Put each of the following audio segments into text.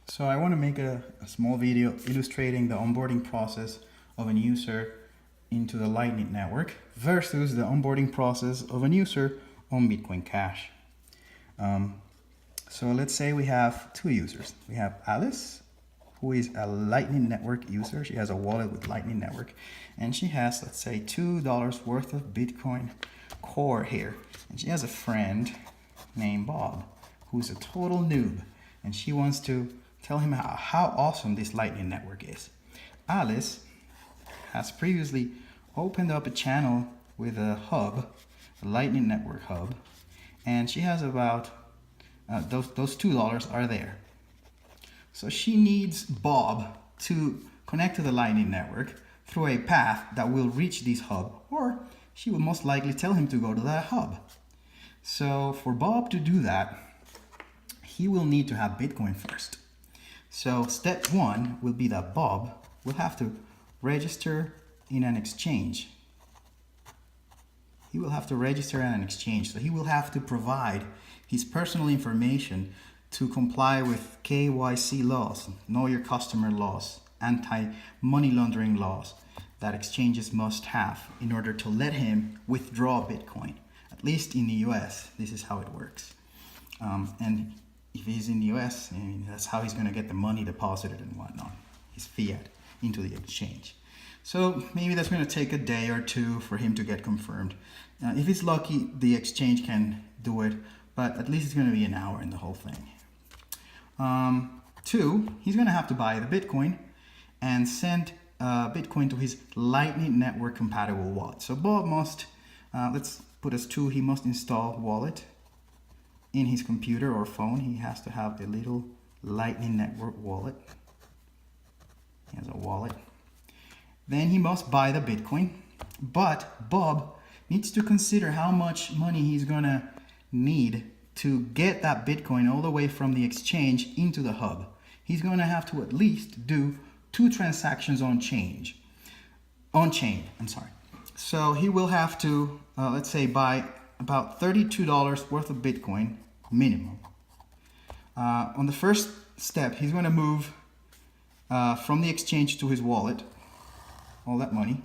So I want to make a small video illustrating the onboarding process of a user into the Lightning Network versus the onboarding process of a user on Bitcoin Cash. So let's say we have two users. We have Alice, who is a Lightning Network user. She has a wallet with Lightning Network, and she has, let's say, $2 worth of Bitcoin Core here. And she has a friend named Bob, who's a total noob, and she wants to tell him how awesome this Lightning Network is. Alice has previously opened up a channel with a hub, a Lightning Network hub, and she has about those $2 are there. So she needs Bob to connect to the Lightning Network through a path that will reach this hub, or she will most likely tell him to go to that hub. So for Bob to do that, he will need to have Bitcoin first. So step one will be that Bob will have to register in an exchange. He will have to register in an exchange. So he will have to provide his personal information to comply with KYC laws, know your customer laws, anti-money laundering laws that exchanges must have in order to let him withdraw Bitcoin. At least in the US, this is how it works. And if he's in the US, that's how he's going to get the money deposited and whatnot, his fiat, into the exchange. So maybe that's going to take a day or two for him to get confirmed. If he's lucky, the exchange can do it, but at least it's going to be an hour in the whole thing. Two, he's going to have to buy the Bitcoin and send Bitcoin to his Lightning Network compatible wallet. So Bob must, let's put as two, he must install wallet in his computer or phone. He has to have a little Lightning Network wallet. He has a wallet. Then he must buy the Bitcoin, but Bob needs to consider how much money he's gonna need to get that Bitcoin all the way from the exchange into the hub. He's gonna have to at least do 2 transactions on chain. So he will have to, let's say, buy about $32 worth of Bitcoin minimum. On the first step, he's going to move from the exchange to his wallet, all that money,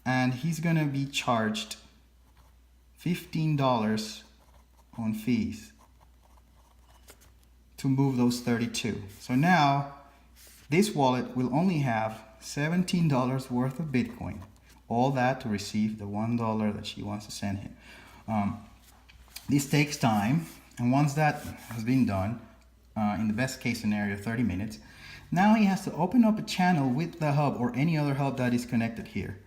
and he's going to be charged $15 on fees to move those 32. So now this wallet will only have $17 worth of Bitcoin, all that to receive the $1 that she wants to send him. This takes time, and once that has been done, in the best case scenario 30 minutes, now he has to open up a channel with the hub or any other hub that is connected here.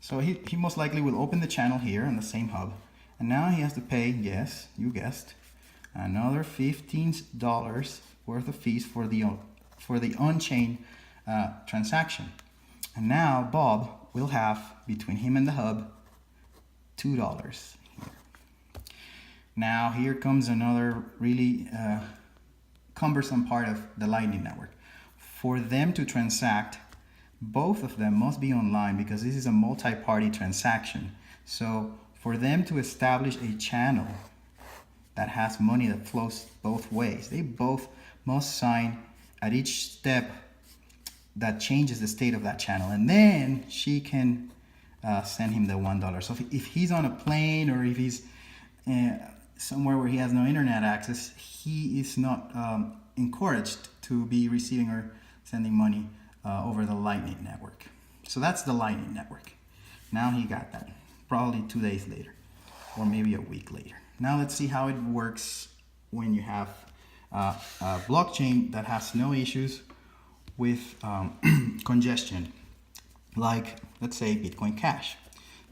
So he most likely will open the channel here on the same hub, and now he has to pay, yes, you guessed, another $15 worth of fees for the on-chain transaction. And now Bob will have, between him and the hub, $2 here. Now here comes another really cumbersome part of the Lightning Network. For them to transact, both of them must be online because this is a multi-party transaction. So for them to establish a channel that has money that flows both ways, they both must sign at each step that changes the state of that channel, and then she can send him the $1. So if he's on a plane or if he's somewhere where he has no internet access, he is not encouraged to be receiving or sending money over the Lightning Network. So that's the Lightning Network. Now he got that, probably 2 days later, or maybe a week later. Now let's see how it works when you have a blockchain that has no issues with congestion, like, let's say, Bitcoin Cash.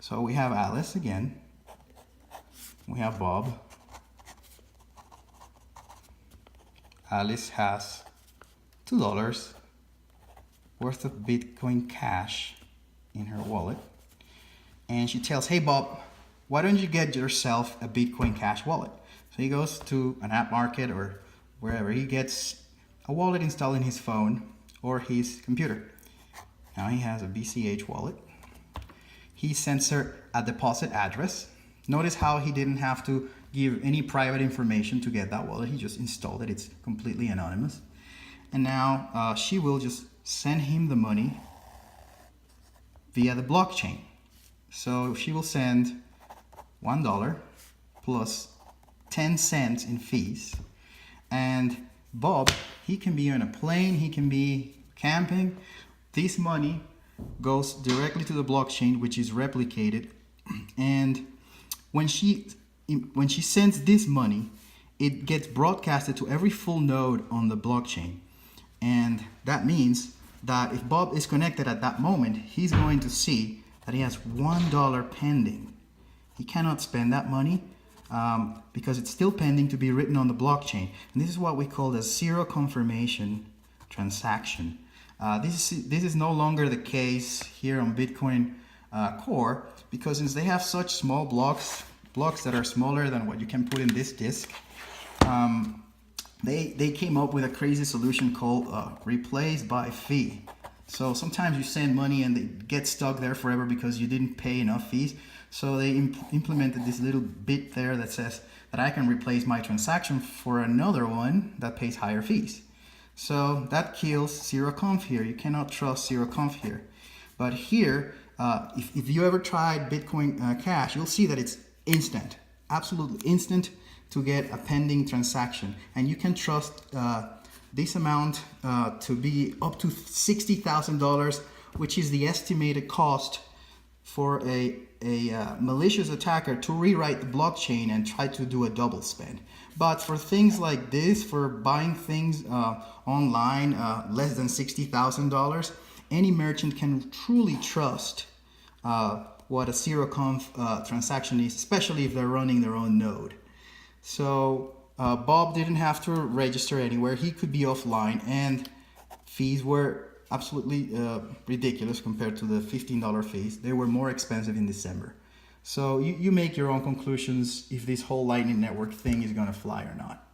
So we have Alice again, we have Bob. Alice has $2 worth of Bitcoin Cash in her wallet, and she tells, hey Bob, why don't you get yourself a Bitcoin Cash wallet? So he goes to an app market or wherever, he gets a wallet installed in his phone or his computer. Now he has a BCH wallet. He sends her a deposit address. Notice how he didn't have to give any private information to get that wallet. He just installed it. It's completely anonymous. And now she will just send him the money via the blockchain. So she will send $1 plus 10 cents in fees. And Bob, he can be on a plane, he can be camping. This money goes directly to the blockchain, which is replicated. And when she sends this money, it gets broadcasted to every full node on the blockchain. And that means that if Bob is connected at that moment, he's going to see that he has $1 pending. He cannot spend that money because it's still pending to be written on the blockchain. And this is what we call the zero confirmation transaction. This is no longer the case here on Bitcoin Core, because since they have such small blocks that are smaller than what you can put in this disk, they came up with a crazy solution called replace by fee. So sometimes you send money and it gets stuck there forever because you didn't pay enough fees. So they implemented this little bit there that says that I can replace my transaction for another one that pays higher fees. So that kills ZeroConf here. You cannot trust ZeroConf here. But here, if you ever tried Bitcoin Cash, you'll see that it's instant, absolutely instant to get a pending transaction. And you can trust this amount to be up to $60,000, which is the estimated cost for a malicious attacker to rewrite the blockchain and try to do a double spend. But for things like this, for buying things online less than $60,000, any merchant can truly trust what a ZeroConf transaction is, especially if they're running their own node. So Bob didn't have to register anywhere. He could be offline, and fees were absolutely ridiculous compared to the $15 fees. They were more expensive in December. So you make your own conclusions if this whole Lightning Network thing is going to fly or not.